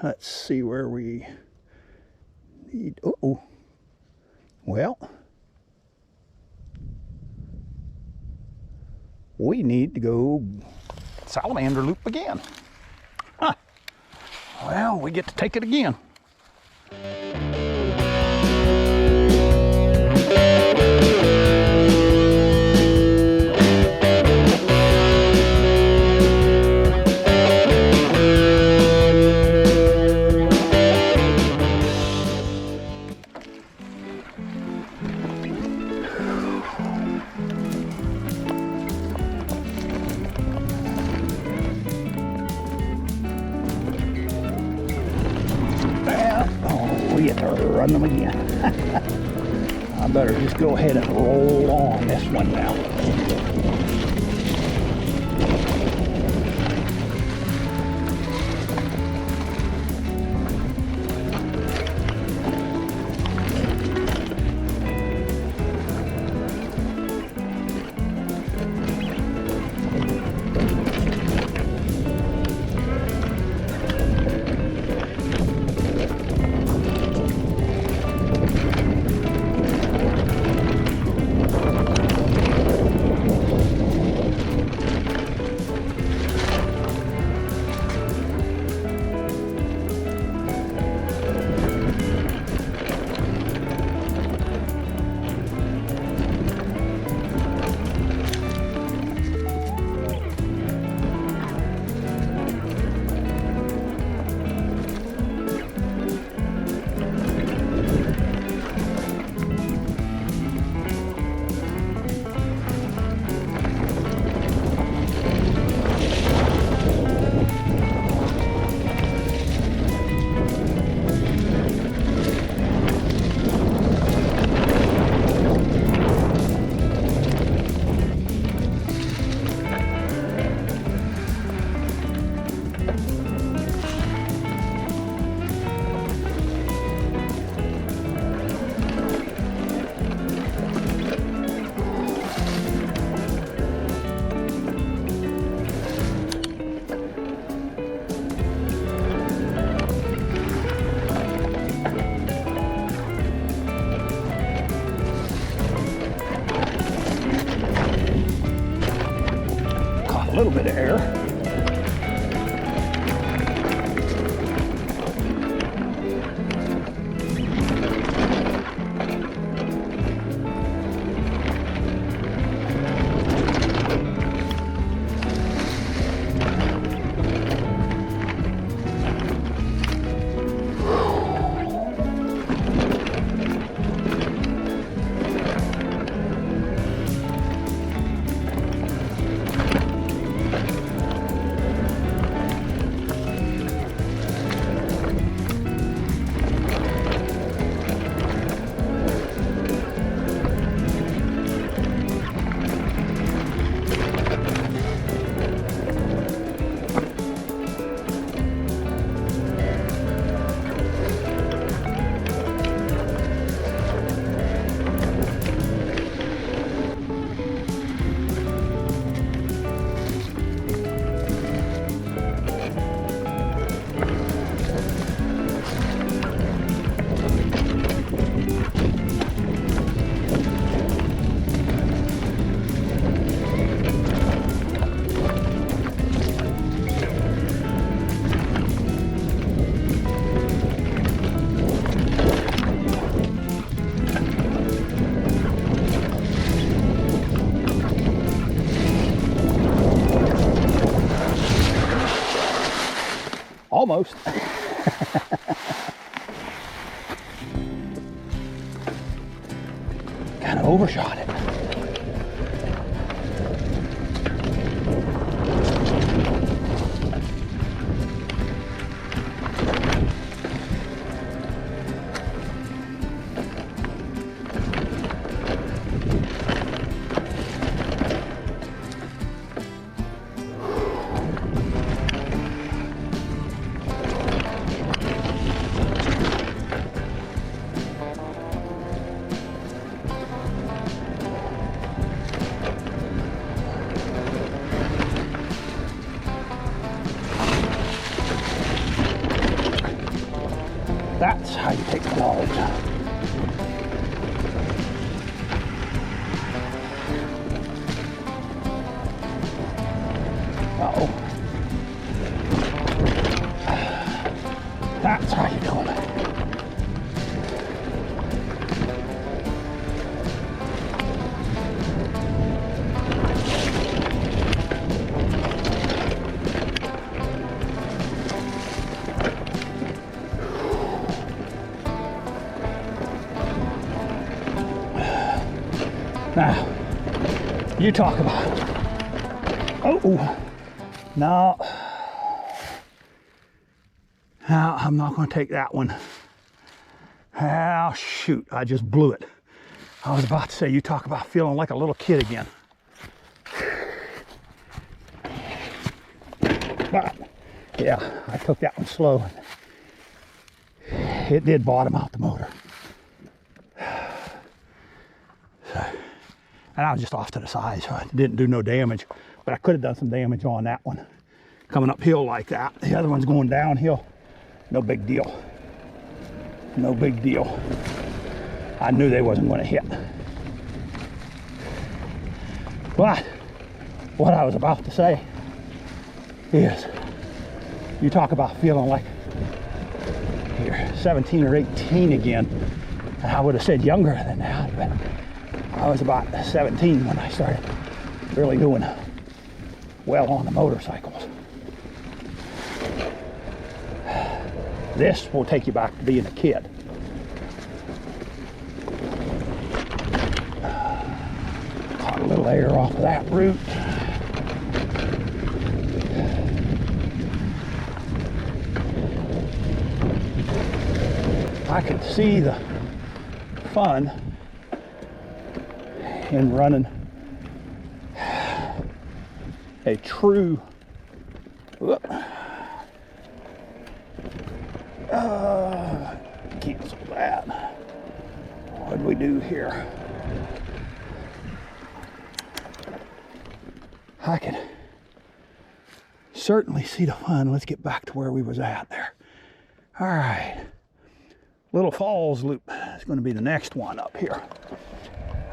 let's see where we need. Uh-oh. Well, we need to go salamander loop again. Huh. Well, we get to take it again. We get to run them again. I better just go ahead and roll on this one now. A little bit of air. Almost. Kind of overshot it. how you take the logs. Uh-oh. That's how you do it. Now, you talk about, oh, no, I'm not going to take that one. Oh, shoot, I just blew it. I was about to say, you talk about feeling like a little kid again. But, yeah, I took that one slow. It did bottom out the motor. And I was just off to the side, so I didn't do no damage. But I could have done some damage on that one. Coming uphill like that. The other one's going downhill. No big deal. No big deal. I knew they wasn't going to hit. But what I was about to say is, you talk about feeling like you're 17 or 18 again. And I would have said younger than that, but I was about 17 when I started really doing well on the motorcycles. This will take you back to being a kid. Caught a little air off of that root. I could see the fun in running a true cancel that. What did we do here? I could certainly see the fun. Let's get back to where we was at there. All right, Little Falls Loop is going to be the next one up here.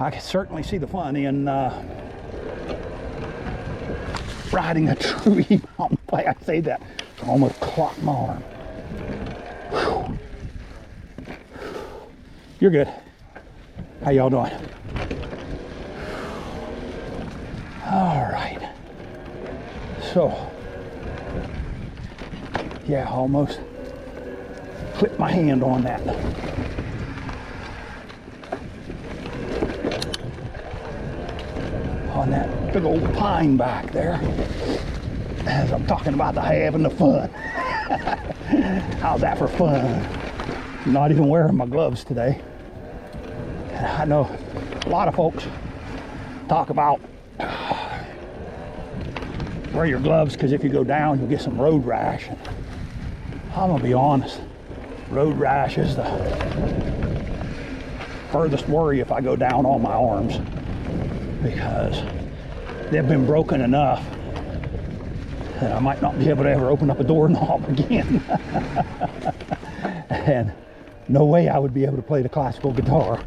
I can certainly see the fun in riding a true E-mountain bike. I say that, I almost clocked my arm. Whew. You're good. How y'all doing? All right. So, yeah, almost clipped my hand on that. On that big old pine back there, as I'm talking about the having the fun. How's that for fun? I'm not even wearing my gloves today. And I know a lot of folks talk about wear your gloves because if you go down you'll get some road rash. And I'm gonna be honest, road rash is the furthest worry if I go down on my arms, because they've been broken enough that I might not be able to ever open up a doorknob again. And no way I would be able to play the classical guitar.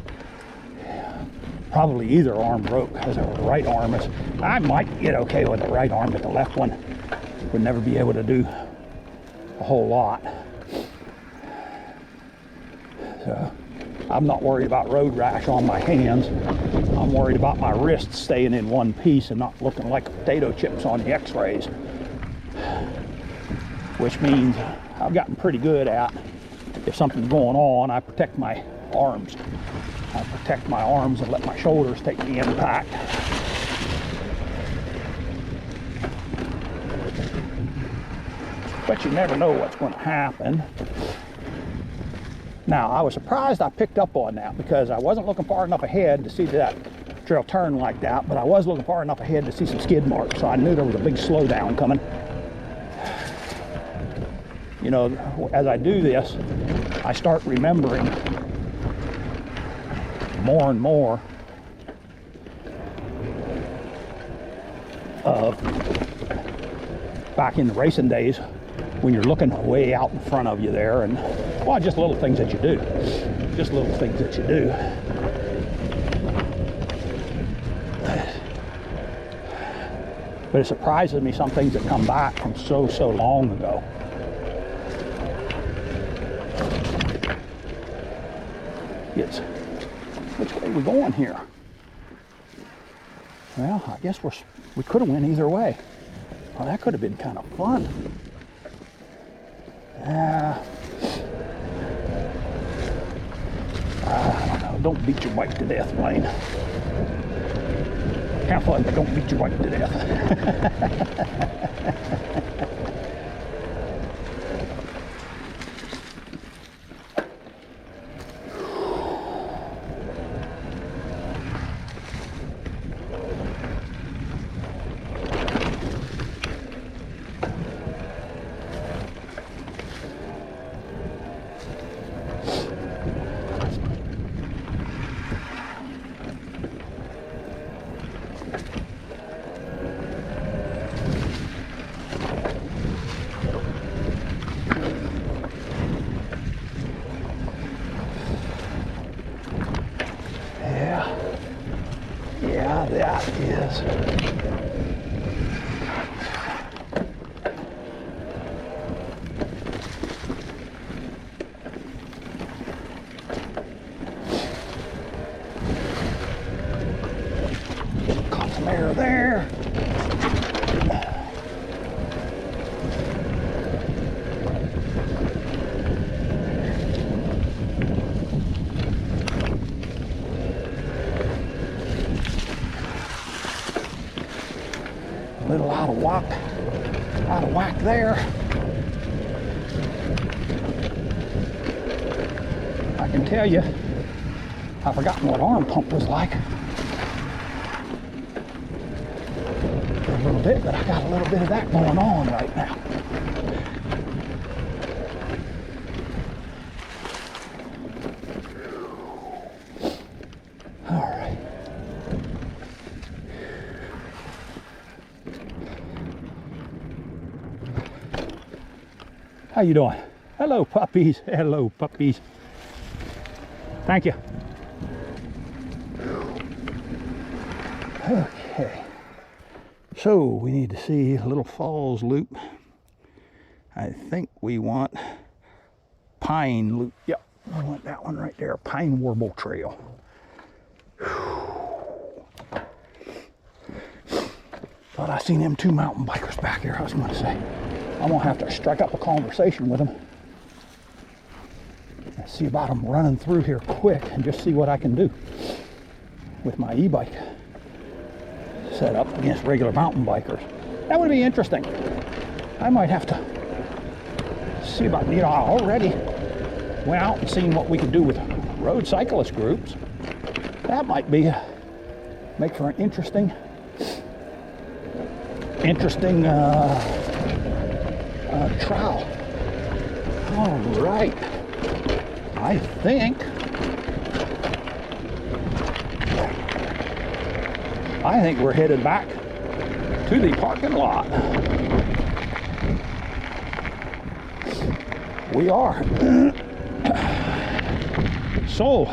Probably either arm broke, because the right arm is, I might get okay with the right arm, but the left one would never be able to do a whole lot. So I'm not worried about road rash on my hands. I'm worried about my wrists staying in one piece and not looking like potato chips on the x-rays. Which means I've gotten pretty good at, if something's going on, I protect my arms. I protect my arms and let my shoulders take the impact. But you never know what's going to happen. Now, I was surprised I picked up on that, because I wasn't looking far enough ahead to see that trail turn like that, but I was looking far enough ahead to see some skid marks, so I knew there was a big slowdown coming. You know, as I do this, I start remembering more and more of back in the racing days when you're looking way out in front of you there, and Well, just little things that you do. Just little things that you do. But it surprises me some things that come back from so long ago. It's, which way are we going here? Well, I guess we could have went either way. Well, that could have been kind of fun. I don't know. Don't beat your wife to death, Blaine. Have fun, but don't beat your wife to death. Yeah, that is. Caught some air there. A little out of whack there. I can tell you, I've forgotten what arm pump was like. For a little bit, but I got a little bit of that going on right now. How you doing? Hello, puppies. Hello, puppies. Thank you. Okay. So we need to see a Little Falls loop. I think we want Pine loop. Yep, I want that one right there. Pine Warble Trail. Thought I seen them two mountain bikers back there. I was going to say, I'm going to have to strike up a conversation with them. And see about them running through here quick and just see what I can do with my e-bike set up against regular mountain bikers. That would be interesting. I might have to see about, I already went out and seen what we could do with road cyclist groups. That might be, make for an interesting trial. All right. I think we're headed back to the parking lot. We are. So,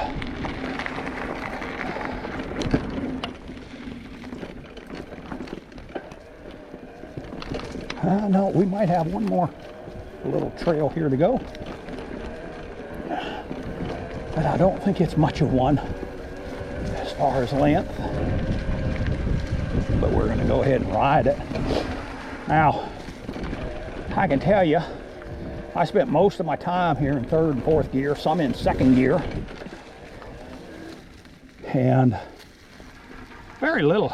no, we might have one more little trail here to go. But I don't think it's much of one as far as length. But we're going to go ahead and ride it. Now, I can tell you, I spent most of my time here in third and fourth gear, some in second gear. And very little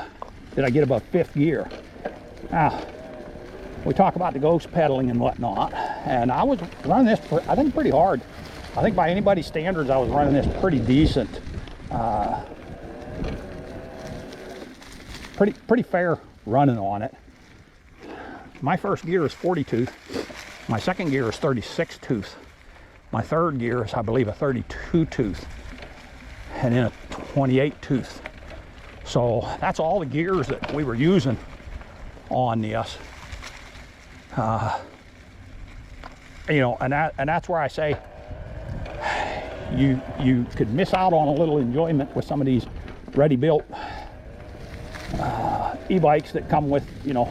did I get above fifth gear. Now, we talk about the ghost pedaling and whatnot, and I was running this, I think, pretty hard. I think by anybody's standards, I was running this pretty decent. Pretty fair running on it. My first gear is 40 tooth. My second gear is 36 tooth. My third gear is, I believe, a 32 tooth. And then a 28 tooth. So that's all the gears that we were using on this. And that's where I say you could miss out on a little enjoyment with some of these ready-built e-bikes that come with, you know,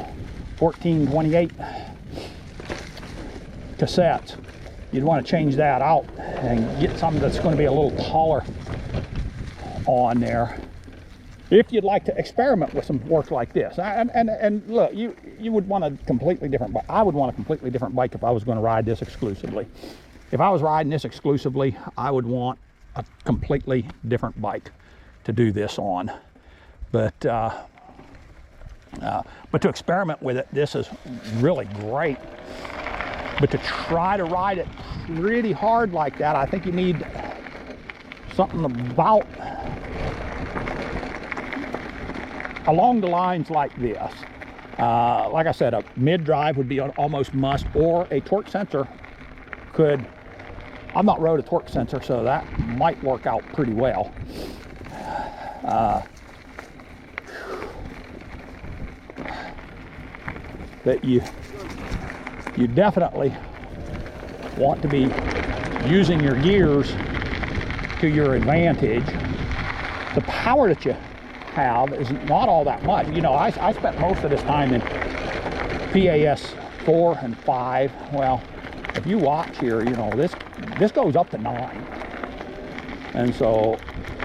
1428 cassettes. You'd want to change that out and get something that's going to be a little taller on there, if you'd like to experiment with some work like this. And look, you would want a completely different bike. I would want a completely different bike if I was going to ride this exclusively. If I was riding this exclusively, I would want a completely different bike to do this on. But to experiment with it, this is really great. But to try to ride it pretty hard like that, I think you need something about along the lines like this. Like I said, a mid-drive would be an almost must, or a torque sensor could. I've not rode a torque sensor, so that might work out pretty well. But you definitely want to be using your gears to your advantage. The power that you have is not all that much. You know, I spent most of this time in PAS 4 and 5. Well, if you watch here, you know, this goes up to 9. And so,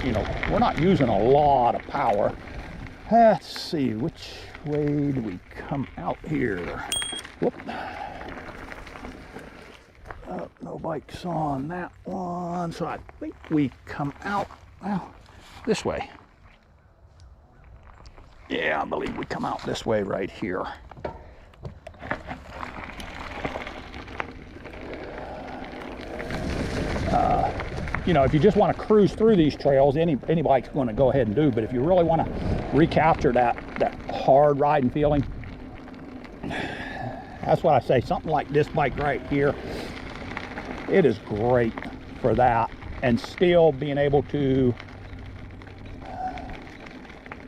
you know, we're not using a lot of power. Let's see, which way do we come out here? Whoop. Oh, no bikes on that one, so I think we come out, well, this way. Yeah, I believe we come out this way right here. You know, if you just want to cruise through these trails, any bike's going to go ahead and do. But if you really want to recapture that hard riding feeling, that's what I say. Something like this bike right here, it is great for that, and still being able to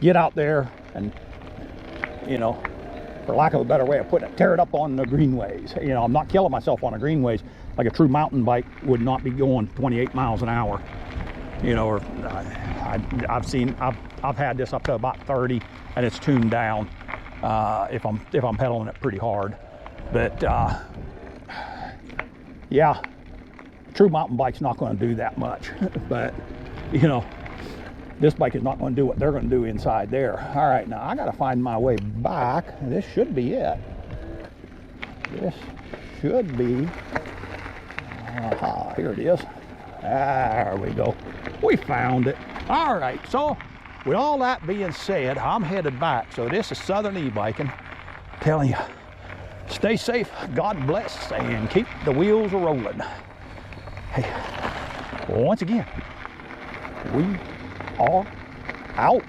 get out there and, you know, for lack of a better way of putting it, tear it up on the greenways. You know, I'm not killing myself on the greenways. Like a true mountain bike would not be going 28 miles an hour. You know, or I've had this up to about 30, and it's tuned down if I'm pedaling it pretty hard. But yeah, true mountain bike's not going to do that much. But you know, this bike is not going to do what they're going to do inside there. All right, now I got to find my way back. This should be it. This should be. Aha, here it is. There we go. We found it. All right, so with all that being said, I'm headed back. So this is Southern E-Biking telling you, stay safe, God bless, and keep the wheels rolling. Hey, once again, we are out.